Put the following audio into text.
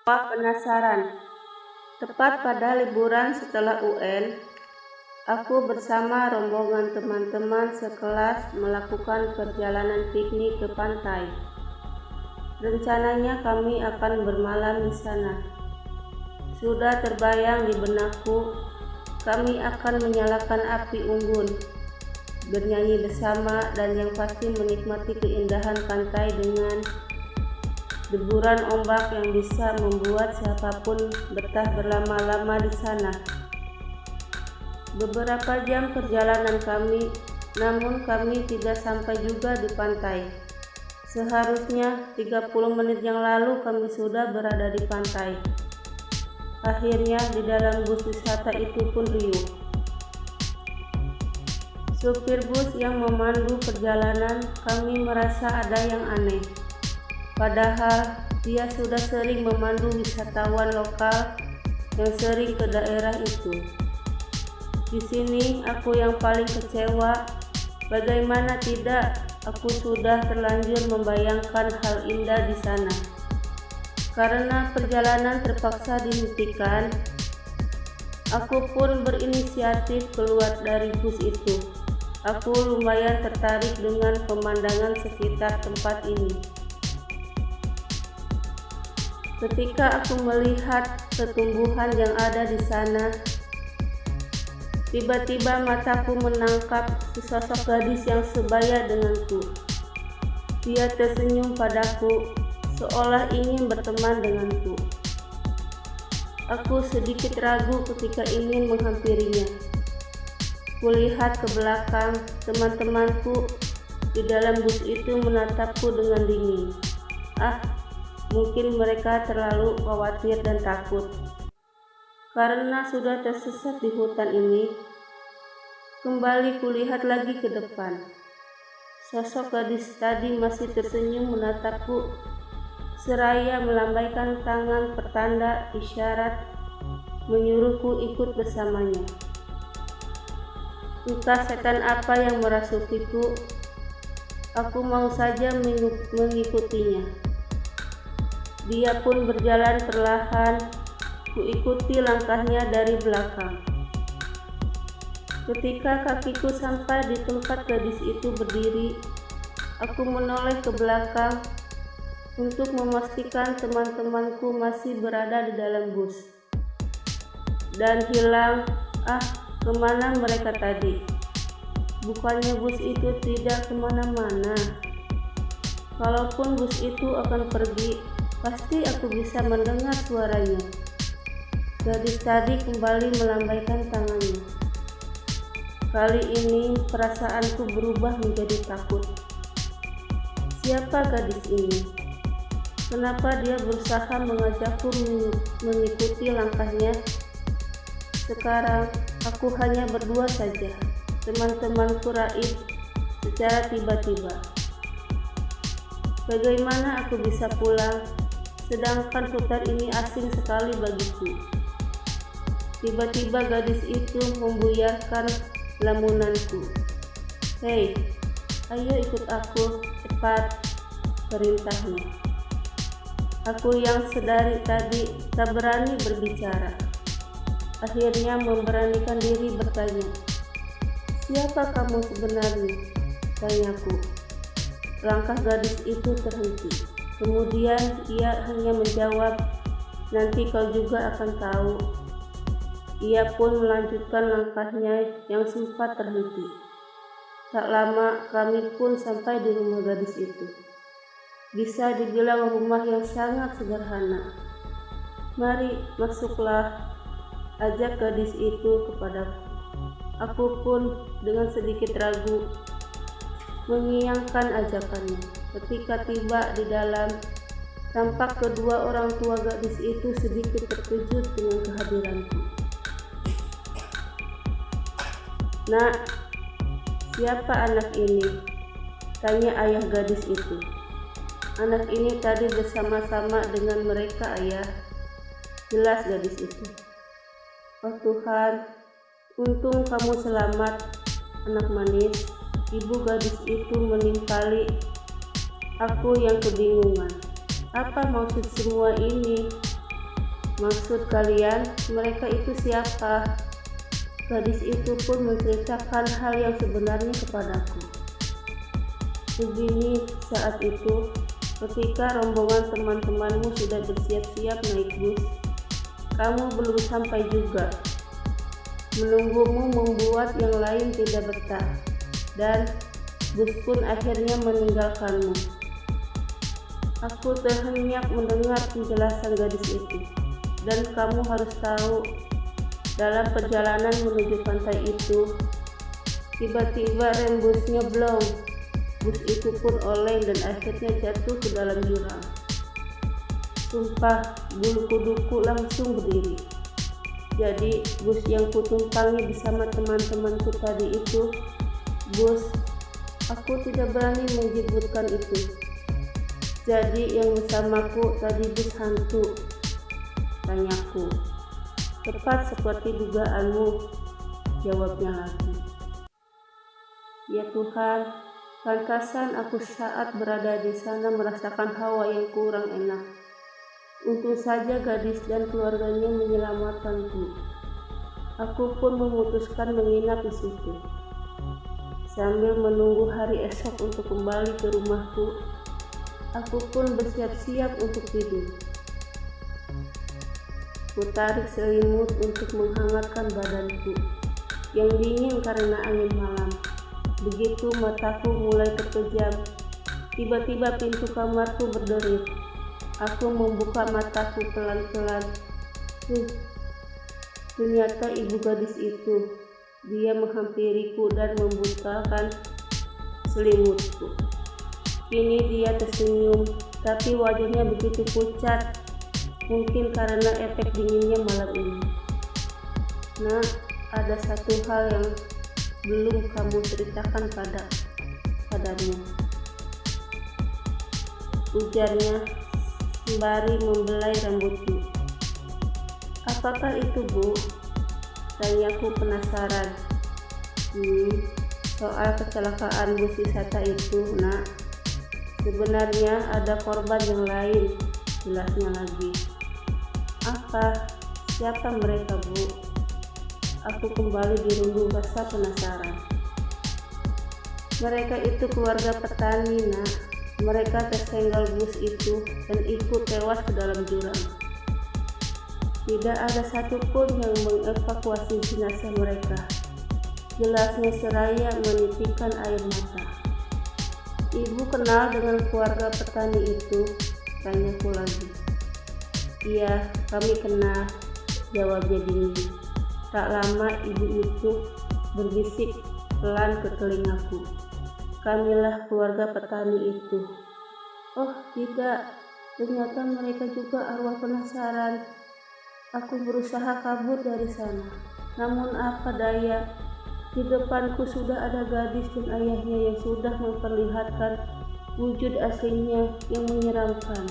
Wah, penasaran. Tepat pada liburan setelah UN, aku bersama rombongan teman-teman sekelas melakukan perjalanan piknik ke pantai. Rencananya kami akan bermalam di sana. Sudah terbayang di benakku, kami akan menyalakan api unggun, bernyanyi bersama, dan yang pasti menikmati keindahan pantai dengan deburan ombak yang bisa membuat siapapun betah berlama-lama di sana. Beberapa jam perjalanan kami, namun kami tidak sampai juga di pantai. Seharusnya 30 menit yang lalu kami sudah berada di pantai. Akhirnya di dalam bus wisata itu pun riuh. Supir bus yang memandu perjalanan, kami merasa ada yang aneh. Padahal dia sudah sering memandu wisatawan lokal yang sering ke daerah itu. Di sini aku yang paling kecewa. Bagaimana tidak, aku sudah terlanjur membayangkan hal indah di sana. Karena perjalanan terpaksa dihentikan, aku pun berinisiatif keluar dari bus itu. Aku lumayan tertarik dengan pemandangan sekitar tempat ini. Ketika aku melihat tumbuhan yang ada di sana, tiba-tiba mataku menangkap sesosok gadis yang sebaya denganku. Dia tersenyum padaku, seolah ingin berteman denganku. Aku sedikit ragu ketika ingin menghampirinya. Kulihat ke belakang, teman-temanku di dalam bus itu menatapku dengan dingin. Mungkin mereka terlalu khawatir dan takut karena sudah tersesat di hutan ini. Kembali kulihat lagi ke depan. Sosok gadis tadi masih tersenyum menatapku seraya melambaikan tangan pertanda isyarat menyuruhku ikut bersamanya. Entah setan apa yang merasukiku, aku mau saja mengikutinya. Dia pun berjalan perlahan, kuikuti langkahnya dari belakang. Ketika kakiku sampai di tempat gadis itu berdiri, aku menoleh ke belakang untuk memastikan teman-temanku masih berada di dalam bus. Dan hilang, kemana mereka tadi? Bukannya bus itu tidak kemana-mana. Kalaupun bus itu akan pergi, pasti aku bisa mendengar suaranya. Gadis tadi kembali melambaikan tangannya. Kali ini perasaanku berubah menjadi takut. Siapa gadis ini? Kenapa dia berusaha mengajakku mengikuti langkahnya? Sekarang aku hanya berdua saja. Teman-temanku raib secara tiba-tiba. Bagaimana aku bisa pulang? Sedangkan hutan ini asing sekali bagiku. Tiba-tiba gadis itu membuyarkan lamunanku. Hei, ayo ikut aku, cepat, perintahnya. Aku yang sedari tadi tak berani berbicara, akhirnya memberanikan diri bertanya. Siapa kamu sebenarnya? Tanyaku. Langkah gadis itu terhenti. Kemudian ia hanya menjawab, nanti kau juga akan tahu. Ia pun melanjutkan langkahnya yang sempat terhenti. Tak lama kami pun sampai di rumah gadis itu. Bisa dibilang rumah yang sangat sederhana. Mari masuklah, ajak gadis itu kepadaku. Aku pun dengan sedikit ragu mengiyakan ajakannya. Ketika tiba di dalam, tampak kedua orang tua gadis itu sedikit terkejut dengan kehadiranku. Nak, siapa anak ini? Tanya ayah gadis itu. Anak ini tadi bersama-sama dengan mereka, ayah. Jelas gadis itu. Oh Tuhan, untung kamu selamat, anak manis. Ibu gadis itu menimpali aku yang kebingungan. Apa maksud semua ini? Maksud kalian, mereka itu siapa? Gadis itu pun menceritakan hal yang sebenarnya kepadaku. Begini, saat itu, ketika rombongan teman-temanmu sudah bersiap-siap naik bus, kamu belum sampai juga. Menunggumu membuat yang lain tidak betah, dan bus pun akhirnya meninggalkanmu. Aku terhenyak mendengar penjelasan gadis itu, dan kamu harus tahu, dalam perjalanan menuju pantai itu, tiba-tiba rem busnya blong. Bus itu pun oleng dan akhirnya jatuh ke dalam jurang. Sumpah, bulu kuduku langsung berdiri. Jadi, bus yang kutumpangi bersama teman-temanku tadi itu, bus, aku tidak berani menyebutkan itu. Jadi, yang bersamaku tadi bus hantu, tanyaku. Tepat seperti dugaanmu, jawabnya lagi. Ya Tuhan, pantasan aku saat berada di sana merasakan hawa yang kurang enak. Untung saja gadis dan keluarganya menyelamatkanku. Aku pun memutuskan menginap di situ. Sambil menunggu hari esok untuk kembali ke rumahku, aku pun bersiap-siap untuk tidur. Kutarik selimut untuk menghangatkan badanku yang dingin karena angin malam. Begitu mataku mulai terpejam, tiba-tiba pintu kamarku berderit. Aku membuka mataku pelan-pelan. Ternyata ibu gadis itu. Dia menghampiriku dan membutakan selimutku. Kini dia tersenyum, tapi wajahnya begitu pucat. Mungkin karena efek dinginnya malam ini. Nah, ada satu hal yang belum kamu ceritakan padamu, ujarnya sembari membelai rambutku. Apakah itu, Bu? Tanyaku penasaran. Soal kecelakaan bus wisata itu, Nak. Sebenarnya ada korban yang lain, jelasnya lagi. Apa? Siapa mereka, Bu? Aku kembali dirundung rasa penasaran. Mereka itu keluarga petani, Nak. Mereka tersenggol bus itu dan ikut tewas ke dalam jurang. Tidak ada satupun yang mengevakuasi jenazah mereka, jelasnya seraya menitikkan air mata. Ibu kenal dengan keluarga petani itu? Tanyaku lagi. Iya, kami kenal, jawabnya dingin. Tak lama ibu itu berbisik pelan ke telingaku. Kamilah keluarga petani itu. Oh tidak, ternyata mereka juga arwah penasaran. Aku berusaha kabur dari sana, namun apa daya, di depanku sudah ada gadis dan ayahnya yang sudah memperlihatkan wujud aslinya yang menyeramkan.